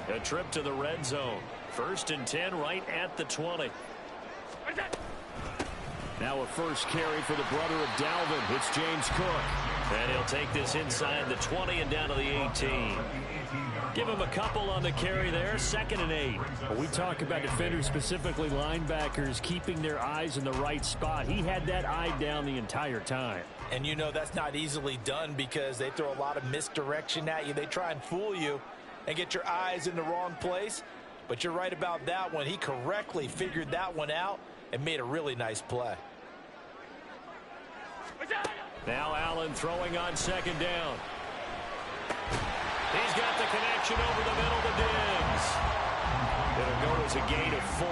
A trip to the red zone. 1st and 10 right at the 20. Now a first carry for the brother of Dalvin. It's James Cook. And he'll take this inside the 20 and down to the 18. Give him a couple on the carry there. 2nd and 8. Well, we talk about defenders, specifically linebackers, keeping their eyes in the right spot. He had that eye down the entire time. And you know that's not easily done because they throw a lot of misdirection at you. They try and fool you and get your eyes in the wrong place. But you're right about that one. He correctly figured that one out and made a really nice play. Now Allen throwing on 2nd down. He's got the connection over the middle to Diggs. It'll go as a gain of 4.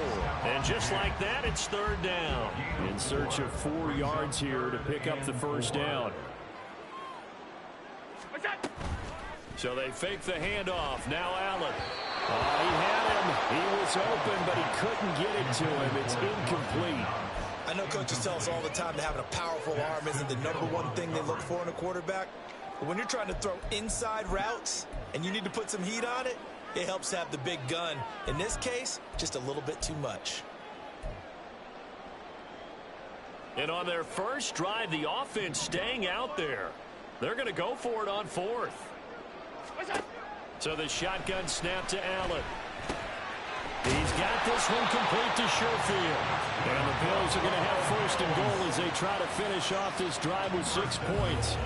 And just like that, it's 3rd down. In search of 4 yards here to pick up the 1st down. So they fake the handoff. Now Allen. He had him. He was open, but he couldn't get it to him. It's incomplete. I know coaches tell us all the time that having a powerful arm isn't the #1 thing they look for in a quarterback. But when you're trying to throw inside routes and you need to put some heat on it, it helps have the big gun. In this case, just a little bit too much. And on their first drive, the offense staying out there. They're going to go for it on 4th. So the shotgun snap to Allen. He's got this one complete to Sherfield. And the Bills are going to have 1st and goal as they try to finish off this drive with 6 points.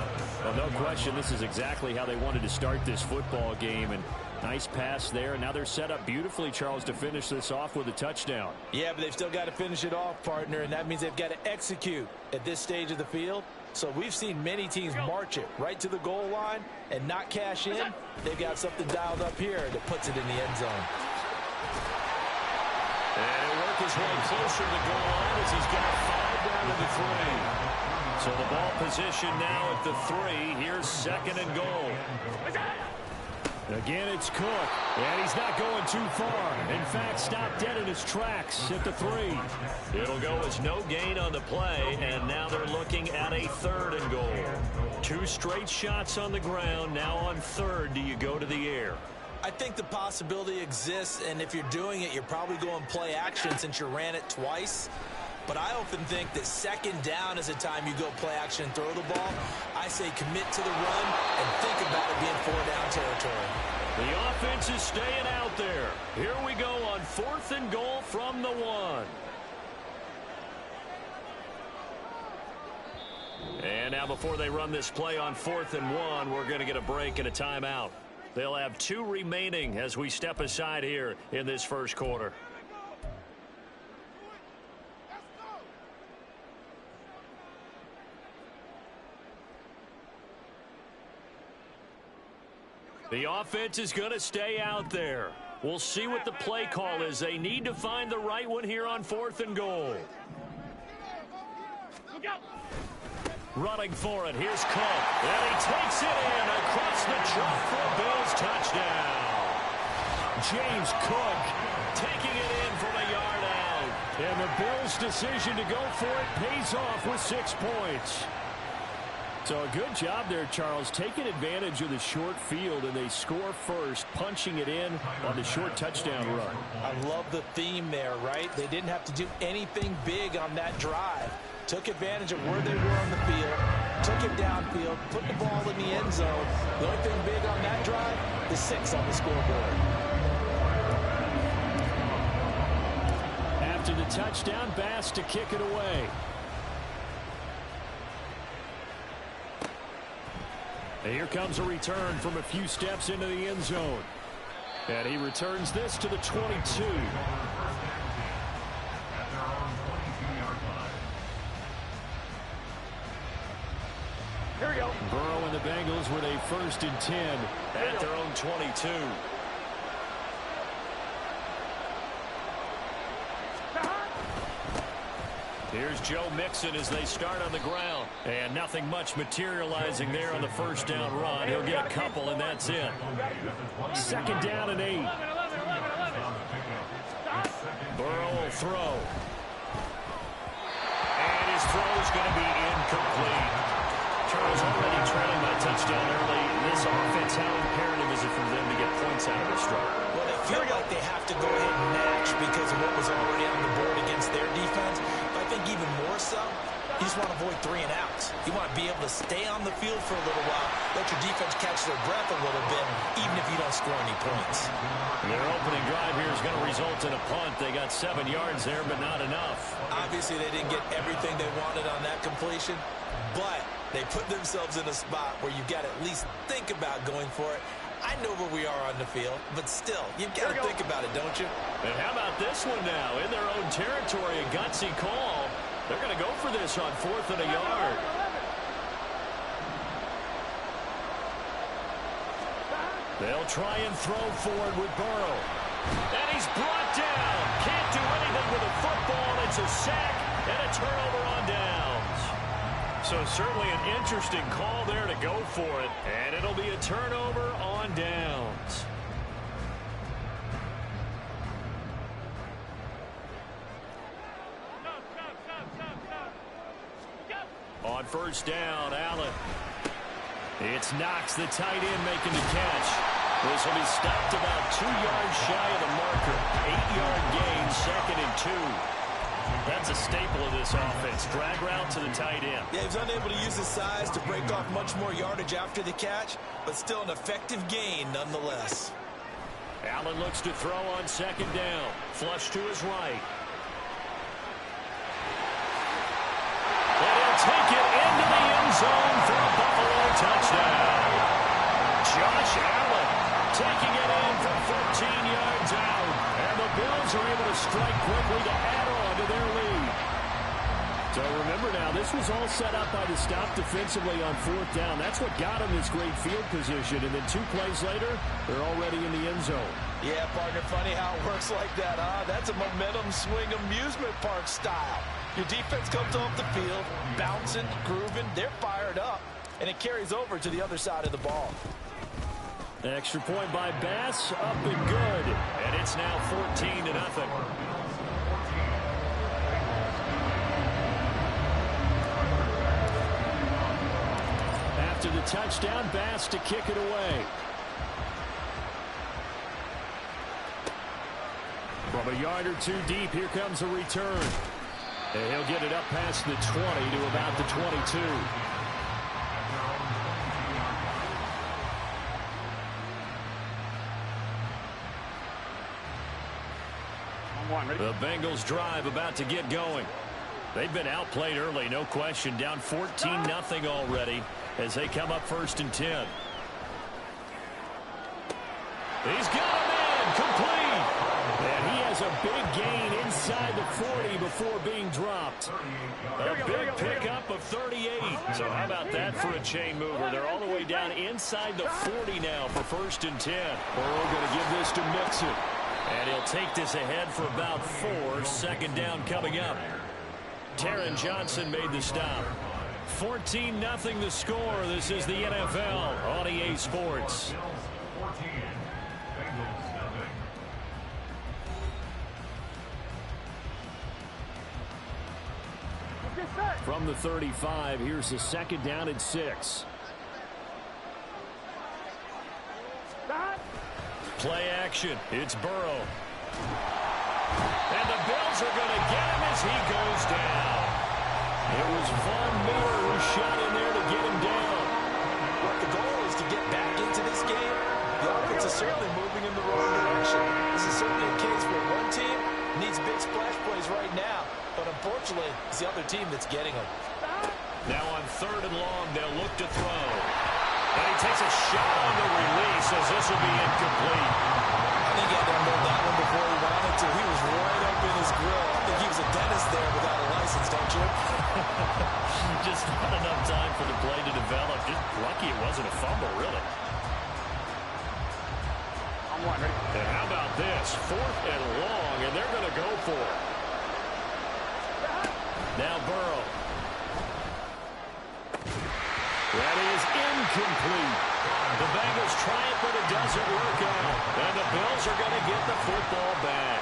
Well, no question, this is exactly how they wanted to start this football game. And nice pass there. And now they're set up beautifully, Charles, to finish this off with a touchdown. Yeah, but they've still got to finish it off, partner. And that means they've got to execute at this stage of the field. So we've seen many teams march it right to the goal line and not cash in. They've got something dialed up here that puts it in the end zone. And he'll work his way closer to the goal line as he's got 5 down to the 3. So the ball position now at the 3. Here's 2nd and goal. Again, it's Cook. And he's not going too far. In fact, stopped dead in his tracks at the 3. It'll go as no gain on the play, and now they're looking at a 3rd and goal. 2 straight shots on the ground. Now on 3rd, do you go to the air? I think the possibility exists, and if you're doing it, you're probably going play action since you ran it twice. But I often think that 2nd down is a time you go play action and throw the ball. I say commit to the run and think about it being 4-down territory. The offense is staying out there. Here we go on 4th and goal from the 1. And now before they run this play on 4th and 1, we're going to get a break and a timeout. They'll have 2 remaining as we step aside here in this first quarter. The offense is going to stay out there. We'll see what the play call is. They need to find the right one here on 4th and goal. Running for it. Here's Cook. And he takes it in across the chalk for a Bills touchdown. James Cook taking it in from a yard out. And the Bills' decision to go for it pays off with 6 points. So a good job there, Charles, taking advantage of the short field, and they score first, punching it in on the short touchdown run. I love the theme there, right? They didn't have to do anything big on that drive. Took advantage of where they were on the field, took it downfield, put the ball in the end zone. The only thing big on that drive is 6 on the scoreboard. After the touchdown, Bass to kick it away. And here comes a return from a few steps into the end zone. And he returns this to the 22. Here we go. Burrow and the Bengals with a 1st and 10. At their own 22. Here's Joe Mixon as they start on the ground. And nothing much materializing there on the 1st down run. He'll get a couple, and that's it. 2nd down and 8. Burrow will throw. And his throw is going to be incomplete. Charles already trailing by touchdown early. This offense, how imperative is it for them to get points out of this drive? Well, they just want to avoid 3 and outs. You want to be able to stay on the field for a little while, let your defense catch their breath a little bit, even if you don't score any points. Their opening drive here is going to result in a punt. They got 7 yards there, but not enough. Obviously, they didn't get everything they wanted on that completion, but they put themselves in a spot where you've got to at least think about going for it. I know where we are on the field, but still, you've got to think about it, don't you? And how about this one now? In their own territory, a gutsy call. They're going to go for this on 4th and a yard. They'll try and throw forward with Burrow. And he's brought down. Can't do anything with a football. It's a sack and a turnover on downs. So certainly an interesting call there to go for it. And it'll be a turnover on downs. On first down, Allen. It's Knox, the tight end, making the catch. This will be stopped about 2 yards shy of the marker. 8-yard gain, 2nd and 2. That's a staple of this offense. Drag route to the tight end. Yeah, he was unable to use his size to break off much more yardage after the catch, but still an effective gain nonetheless. Allen looks to throw on 2nd down. Flush to his right. And he'll take it into the end zone for a Buffalo touchdown. Josh Allen taking it in from 14 yards out. And the Bills are able to strike quickly to add on to their lead. So remember now, this was all set up by the stop defensively on 4th down. That's what got them this great field position. And then 2 plays later, they're already in the end zone. Yeah, partner, funny how it works like that, huh? That's a momentum swing amusement park style. Your defense comes off the field, bouncing, grooving, they're fired up, and it carries over to the other side of the ball. Extra point by Bass, up and good. And it's now 14-0. After the touchdown, Bass to kick it away. From a yard or 2 deep, here comes a return. And he'll get it up past the 20 to about the 22. The Bengals drive about to get going. They've been outplayed early, no question. Down 14-0 already as they come up 1st and 10. He's got a man complete. And he has a big gain inside the 40 before being dropped. A big pickup of 38. So how about that for a chain mover? They're all the way down inside the 40 now for 1st and 10. Burrow going to give this to Mixon. And he'll take this ahead for about 4. 2nd down coming up. Taron Johnson made the stop. 14-0 the score. This is the NFL on EA Sports. From the 35, here's the 2nd down and 6. Play action. It's Burrow. And the Bills are going to get him as he goes down. It was Von Miller who shot in there to get him down. What the goal is to get back into this game. The offense is certainly moving in the wrong direction. This is certainly a case where one team needs big splash plays right now. But unfortunately, it's the other team that's getting them. Now on 3rd and long, they'll look to throw. And he takes a shot on the release as this will be incomplete. I think he had to unload that one before he wanted to. He was right up in his grill. I think he was a dentist there without a license, don't you? Just not enough time for the play to develop. Just lucky it wasn't a fumble, really. And how about this? 4th and long, and they're going to go for it. Now Burrow. That is incomplete. The Bengals try it, but it doesn't work out. And the Bills are going to get the football back.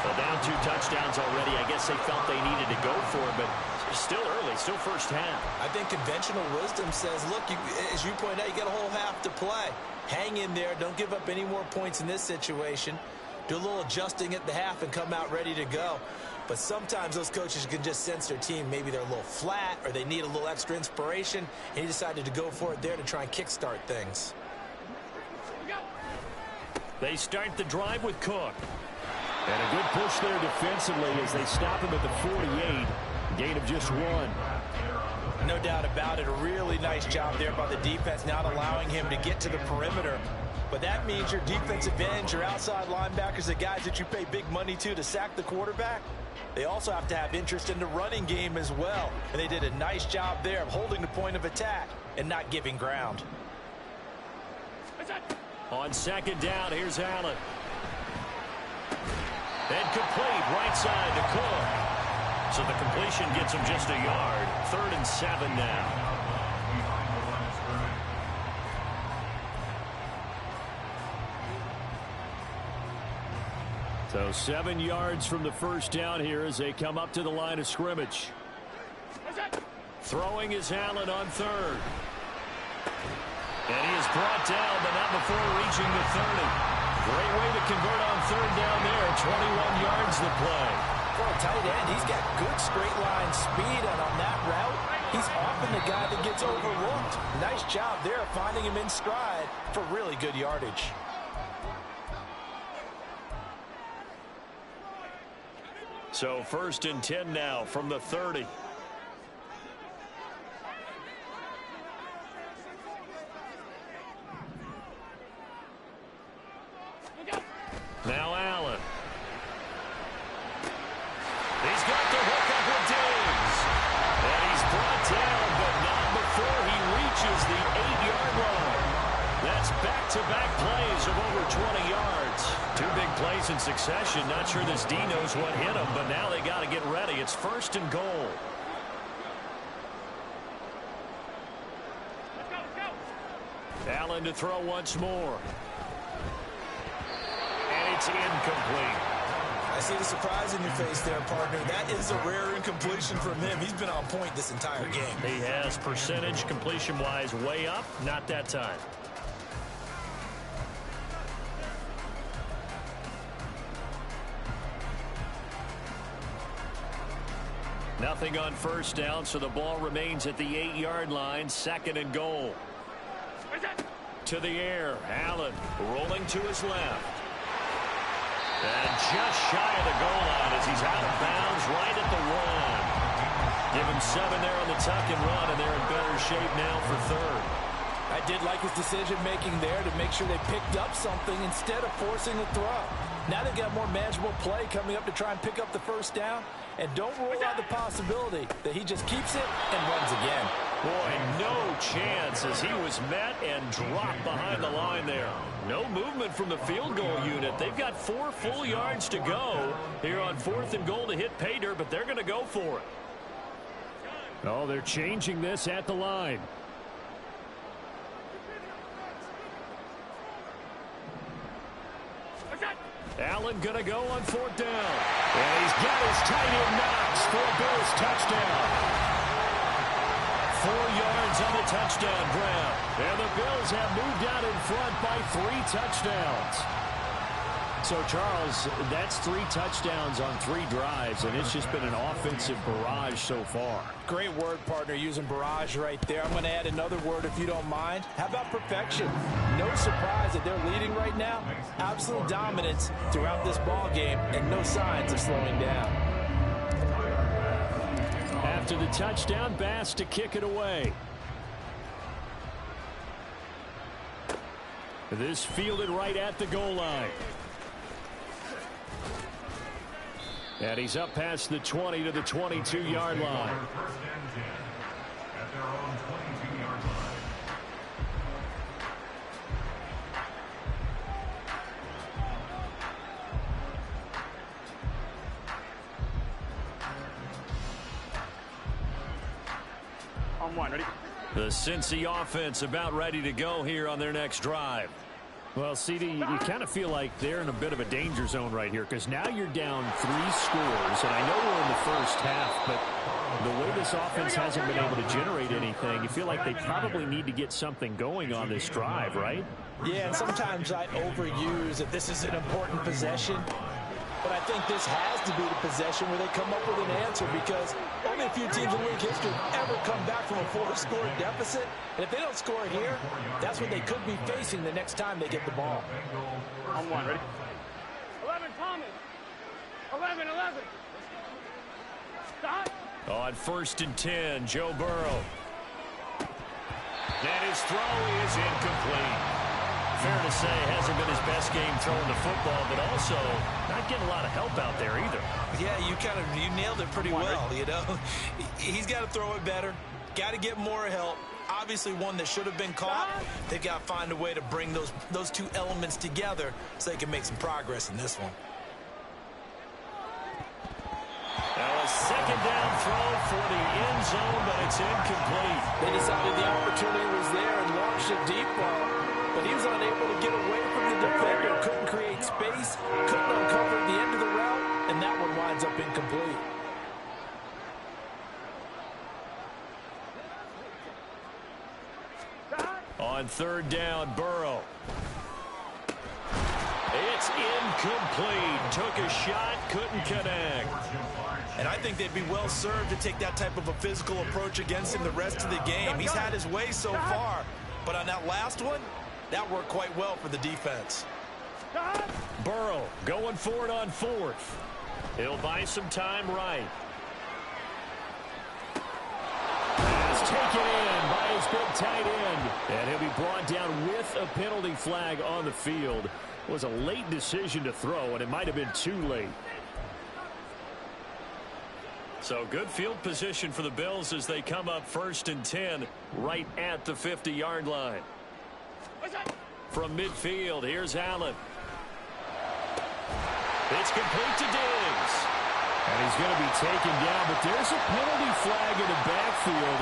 Well, down 2 touchdowns already. I guess they felt they needed to go for it, but still early, still first half. I think conventional wisdom says, look, as you pointed out, you got a whole half to play. Hang in there. Don't give up any more points in this situation. Do a little adjusting at the half and come out ready to go. But sometimes those coaches can just sense their team. Maybe they're a little flat or they need a little extra inspiration. And he decided to go for it there to try and kickstart things. They start the drive with Cook. And a good push there defensively as they stop him at the 48. Gain of just 1. No doubt about it. A really nice job there by the defense, not allowing him to get to the perimeter. But that means your defensive ends, your outside linebackers, the guys that you pay big money to sack the quarterback, they also have to have interest in the running game as well. And they did a nice job there of holding the point of attack and not giving ground. On second down, here's Allen. And complete right side to Cook. So the completion gets him just a yard. 3rd and 7 now. So 7 yards from the first down here as they come up to the line of scrimmage. Throwing is Allen on 3rd. And he is brought down, but not before reaching the 30. Great way to convert on 3rd down there. 21 yards the play. For a tight end, he's got good straight line speed, and on that route, he's often the guy that gets overlooked. Nice job there finding him in stride for really good yardage. So 1st and 10 now from the 30. Now Allen. He's got the hook up with Diggs. And he's brought down, but not before he reaches the 8-yard line. That's back-to-back plays of over 20 yards. 2 big plays in succession. Not sure this D knows what hit him, but now they got to get ready. It's 1st and goal. Allen to throw once more. And it's incomplete. I see the surprise in your face there, partner. That is a rare incompletion from him. He's been on point this entire game. He has percentage completion-wise way up. Not that time. Nothing on 1st down, so the ball remains at the 8-yard line. 2nd and goal. To the air. Allen rolling to his left. And just shy of the goal line as he's out of bounds right at the 1. Give him 7 there on the tuck and run, and they're in better shape now for 3rd. I did like his decision-making there to make sure they picked up something instead of forcing a throw. Now they've got more manageable play coming up to try and pick up the 1st down. And don't rule out the possibility that he just keeps it and runs again. Boy, no chance as he was met and dropped behind the line there. No movement from the field goal unit. They've got 4 full yards to go here on 4th and goal to hit pay dirt, but they're going to go for it. Oh, they're changing this at the line. Allen going to go on 4th down. And he's got his tight end Knox for a Bills touchdown. 4 yards on the touchdown grab. And the Bills have moved out in front by 3 touchdowns. So, Charles, that's 3 touchdowns on 3 drives, and it's just been an offensive barrage so far. Great word, partner, using barrage right there. I'm going to add another word if you don't mind. How about perfection? No surprise that they're leading right now. Absolute dominance throughout this ball game, and no signs of slowing down. After the touchdown, Bass to kick it away. This fielded right at the goal line. And he's up past the 20 to the 22-yard line. On 1, ready? The Cincy offense about ready to go here on their next drive. Well, CD, you kind of feel like they're in a bit of a danger zone right here because now you're down 3 scores, and I know we're in the first half, but the way this offense hasn't been able to generate anything, you feel like they probably need to get something going on this drive, right? Yeah, and sometimes I overuse that this is an important possession. But I think this has to be the possession where they come up with an answer, because only a few teams in league history have ever come back from a 4-score deficit. And if they don't score here, that's what they could be facing the next time they get the ball. On one, ready? 11, Thomas. 11. Stop. On 1st and 10, Joe Burrow. And his throw is incomplete. Fair to say, hasn't been his best game throwing the football, but also not getting a lot of help out there either. Yeah, you nailed it pretty well, you know. He's got to throw it better, got to get more help. Obviously one that should have been caught. They've got to find a way to bring those two elements together so they can make some progress in this one. Now a second down throw for the end zone, but it's incomplete. They decided the opportunity was there and launched a deep ball, but he was unable to get away from the defender, couldn't create space, couldn't uncover the end of the route, and that one winds up incomplete. On 3rd down, Burrow. It's incomplete. Took a shot, couldn't connect. And I think they'd be well served to take that type of a physical approach against him the rest of the game. He's had his way so far, but on that last one, that worked quite well for the defense. Burrow going for it on 4th. He'll buy some time right. Pass taken in by his big tight end. And he'll be brought down with a penalty flag on the field. It was a late decision to throw, and it might have been too late. So good field position for the Bills as they come up 1st and 10 right at the 50-yard line. From midfield, here's Allen. It's complete to Diggs. And he's going to be taken down, but there's a penalty flag in the backfield.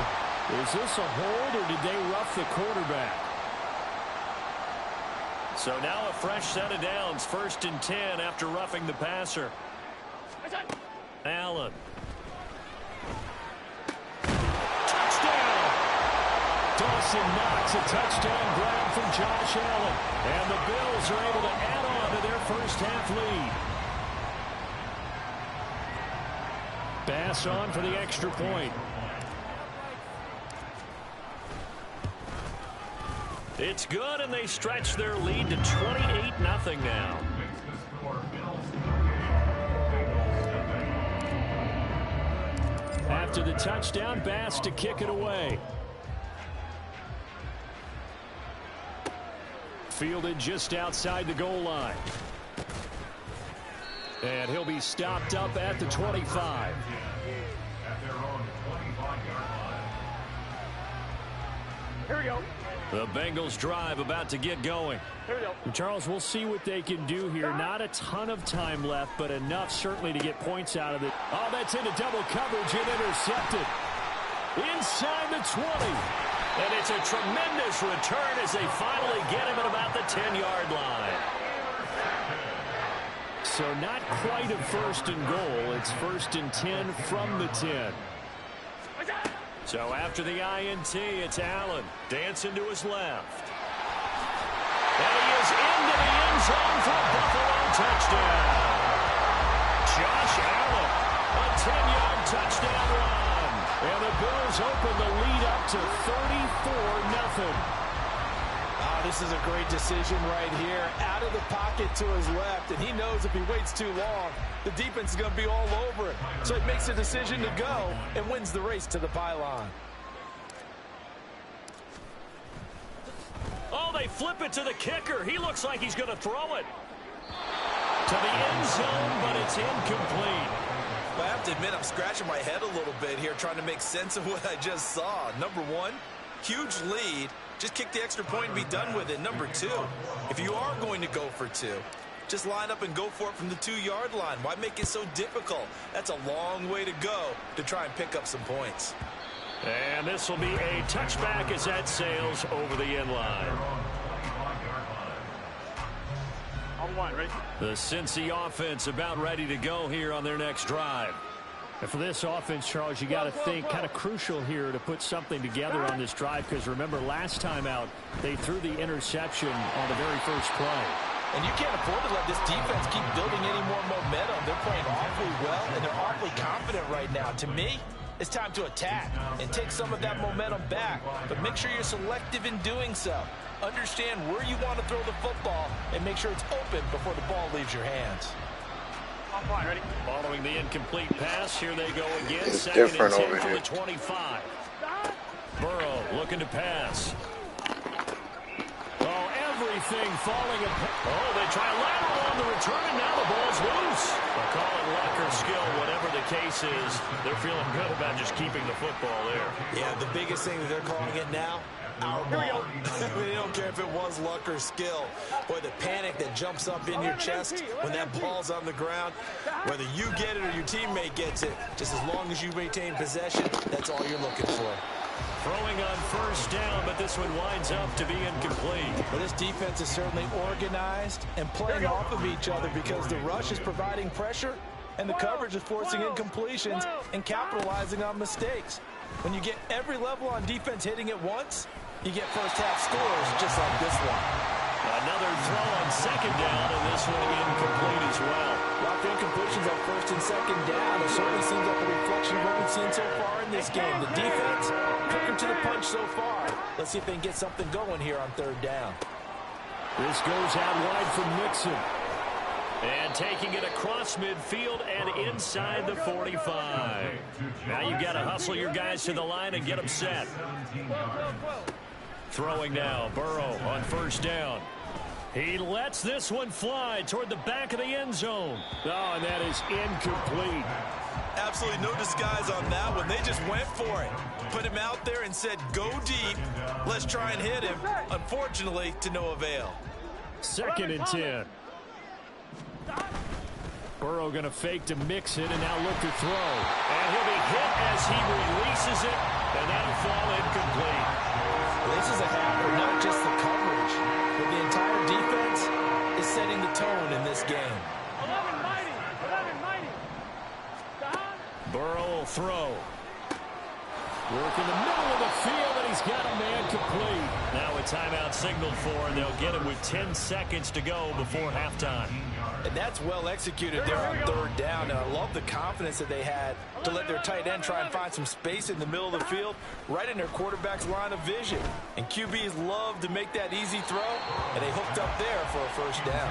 Is this a hold, or did they rough the quarterback? So now a fresh set of downs, 1st and 10 after roughing the passer. Allen. Dawson Knox, a touchdown grab from Josh Allen. And the Bills are able to add on to their first half lead. Pass on for the extra point. It's good, and they stretch their lead to 28-0 now. After the touchdown, Bass to kick it away. Fielded just outside the goal line. And he'll be stopped up at the 25. Here we go. The Bengals drive about to get going. Here we go. Charles, we'll see what they can do here. Not a ton of time left, but enough certainly to get points out of it. Oh, that's into double coverage and intercepted. Inside the 20. And it's a tremendous return as they finally get him at about the 10-yard line. So not quite a 1st and goal. It's 1st and 10 from the 10. So after the INT, it's Allen. Dancing to his left. And he is into the end zone for a Buffalo touchdown. Josh Allen, a 10-yard touchdown run. And the Bills open the lead up to 34-0. This is a great decision right here. Out of the pocket to his left, and he knows if he waits too long, the defense is going to be all over it. So he makes a decision to go and wins the race to the pylon. Oh, they flip it to the kicker. He looks like he's going to throw it to the end zone, but it's incomplete. Well, I have to admit, I'm scratching my head a little bit here trying to make sense of what I just saw. Number one, huge lead. Just kick the extra point and be done with it. Number two, if you are going to go for two, just line up and go for it from the 2-yard line. Why make it so difficult? That's a long way to go to try and pick up some points. And this will be a touchback as that sails over the end line. On one, ready? The Cincy offense about ready to go here on their next drive. And for this offense, Charles, you got to think kind of crucial here to put something together on this drive, because remember last time out they threw the interception on the very first play. And you can't afford to let this defense keep building any more momentum. right now. To me, it's time to attack and take some of that momentum back, but make sure you're selective in doing so. Understand where you want to throw the football and make sure it's open before the ball leaves your hands. Ready? Following the incomplete pass, here they go again. It's Second different and 10 over from here. the 25. Burrow looking to pass. Oh, everything falling apart. Oh, they try a lateral on the return, and now the ball's loose. They'll call it luck or skill, whatever the case is. They're feeling good about just keeping the football there. Yeah, the biggest thing that they're calling it now, our ball. They don't care if it was luck or skill. Boy, the panic that jumps up in your chest when that ball's on the ground, whether you get it or your teammate gets it, just as long as you maintain possession, that's all you're looking for. Throwing on first down, but this one winds up to be incomplete. Well, this defense is certainly organized and playing off of each other because the rush is providing pressure and the coverage is forcing incompletions and capitalizing on mistakes. When you get every level on defense hitting at once, you get first-half scores just like this one. Another throw on second down, and this one incomplete as well. Lots of incompletions on first and second down. It certainly seems like a reflection of what we've seen so far in this game. The defense cooking to the punch so far. Let's see if they can get something going here on third down. This goes out wide for Mixon. And taking it across midfield and inside the 45. Now you've got to hustle your guys to the line and get them set. Throwing now, Burrow on first down. He lets this one fly toward the back of the end zone. Oh, and that is incomplete. Absolutely no disguise on that one. They just went for it. Put him out there and said, go deep. Let's try and hit him. Unfortunately, to no avail. Second and 10. Burrow going to fake to Mixon and now look to throw. And he'll be hit as he releases it, and that'll fall incomplete. This is a half where not just the coverage, but the entire defense is setting the tone in this game. 11 mighty. Burrow will throw. Work in the middle of the field, and he's got a man complete. Now a timeout signaled for, and they'll get it with 10 seconds to go before halftime. And that's well executed there on third down. And I love the confidence that they had to let their tight end try and find some space in the middle of the field, right in their quarterback's line of vision. And QBs love to make that easy throw, and they hooked up there for a first down.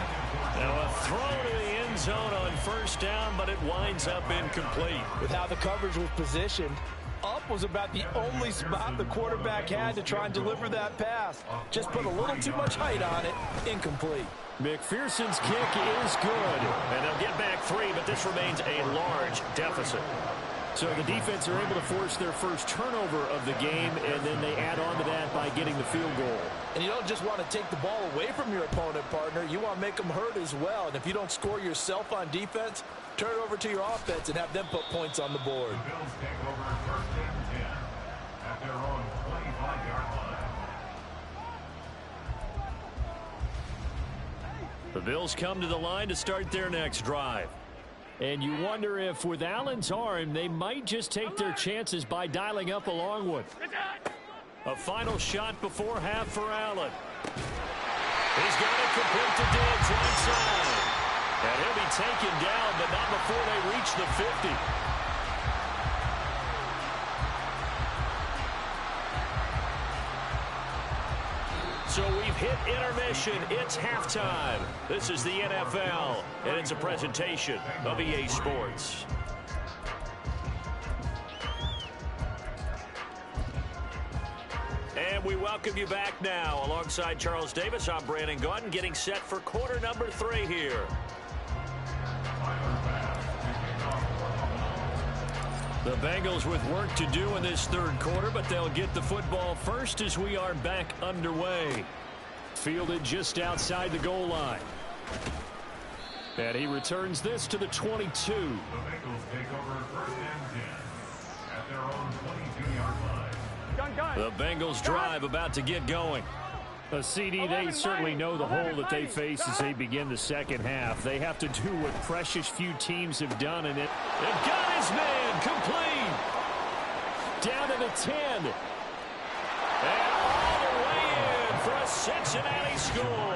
Now a throw to the end zone on first down, but it winds up incomplete. With how the coverage was positioned, up was about the only spot the quarterback had to try and deliver that pass. Just put a little too much height on it. Incomplete. McPherson's kick is good. And they'll get back 3, but this remains a large deficit. So the defense are able to force their first turnover of the game, and then they add on to that by getting the field goal. And you don't just want to take the ball away from your opponent, partner. You want to make them hurt as well. And if you don't score yourself on defense, turn it over to your offense and have them put points on the board. The Bills take over first and 10 at their own 25-yard line. The Bills come to the line to start their next drive. And you wonder if with Allen's arm, they might just take their chances by dialing up a long one. A final shot before half for Allen. He's got it complete to Diggs right side. And he'll be taken down, but not before they reach the 50. So we've hit intermission. It's halftime. This is the NFL, and it's a presentation of EA Sports. And we welcome you back now. Alongside Charles Davis, I'm Brandon Gaudin, getting set for quarter number 3 here. The Bengals with work to do in this third quarter, but they'll get the football first as we are back underway. Fielded just outside the goal line. And he returns this to the 22. The Bengals take over first and 10 at their own 22-yard line. The Bengals drive about to get going. A CD, they certainly know the hole that they face as they begin the second half. They have to do what precious few teams have done, and it got his man complete. Down to the 10. And all the way in for a Cincinnati score.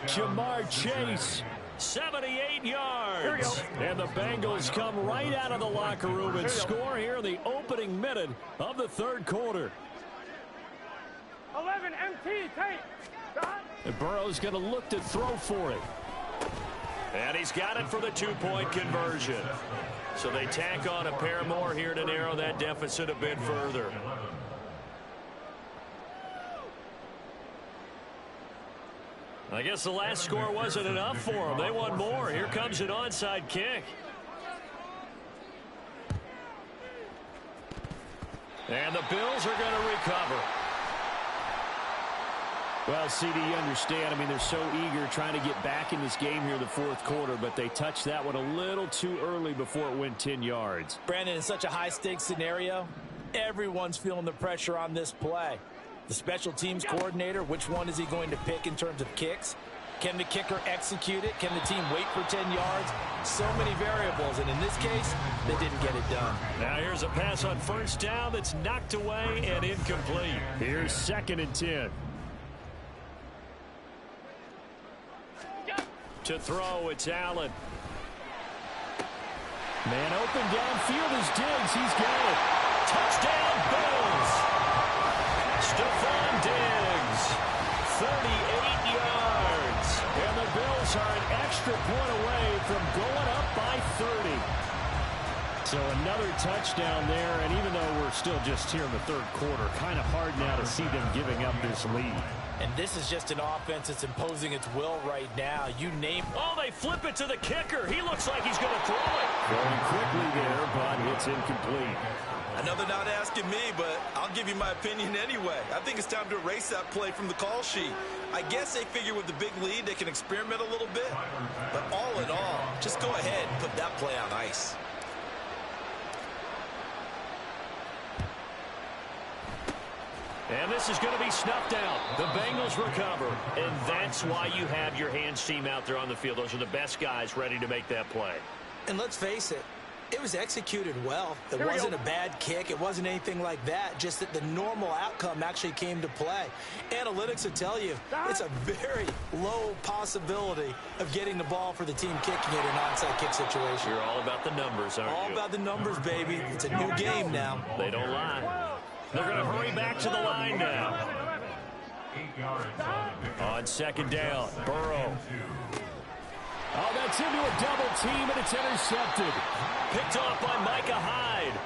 Jamar Chase 78 yards. And the Bengals come right out of the locker room and score here in the opening minute of the third quarter. 11 MT, tight. And Burrow's going to look to throw for it. And he's got it for the two-point conversion. So they tack on a pair more here to narrow that deficit a bit further. I guess the last score wasn't enough for them. They want more. Here comes an onside kick. And the Bills are going to recover. Well, CD, you understand. I mean, they're so eager trying to get back in this game here in the fourth quarter, but they touched that one a little too early before it went 10 yards. Brandon, in such a high-stakes scenario, everyone's feeling the pressure on this play. The special teams coordinator, which one is he going to pick in terms of kicks? Can the kicker execute it? Can the team wait for 10 yards? So many variables, and in this case, they didn't get it done. Now here's a pass on first down that's knocked away and incomplete. Here's 2nd and 10. To throw, it's Allen. Man open downfield is Diggs. He's got it. Touchdown, Bills. Stephon Diggs, 38 yards. And the Bills are an extra point away from going up by 30. So another touchdown there, and even though we're still just here in the third quarter, kind of hard now to see them giving up this lead. And this is just an offense that's imposing its will right now. You name it. Oh, they flip it to the kicker. He looks like he's going to throw it. Going quickly there, but it's incomplete. I know they're not asking me, but I'll give you my opinion anyway. I think it's time to erase that play from the call sheet. I guess they figure with the big lead they can experiment a little bit. But all in all, just go ahead and put that play on ice. And this is going to be snuffed out. The Bengals recover. And that's why you have your hands team out there on the field. Those are the best guys ready to make that play. And let's face it, it was executed well. It wasn't a bad kick. It wasn't anything like that. Just that the normal outcome actually came to play. Analytics will tell you it's a very low possibility of getting the ball for the team kicking it in an onside kick situation. You're all about the numbers, aren't you? All about the numbers, baby. It's a new game now. They don't lie. They're going to hurry back to the line now. On 2nd down, Burrow. Oh, that's into a double team, and it's intercepted. Picked off by Micah Hyde.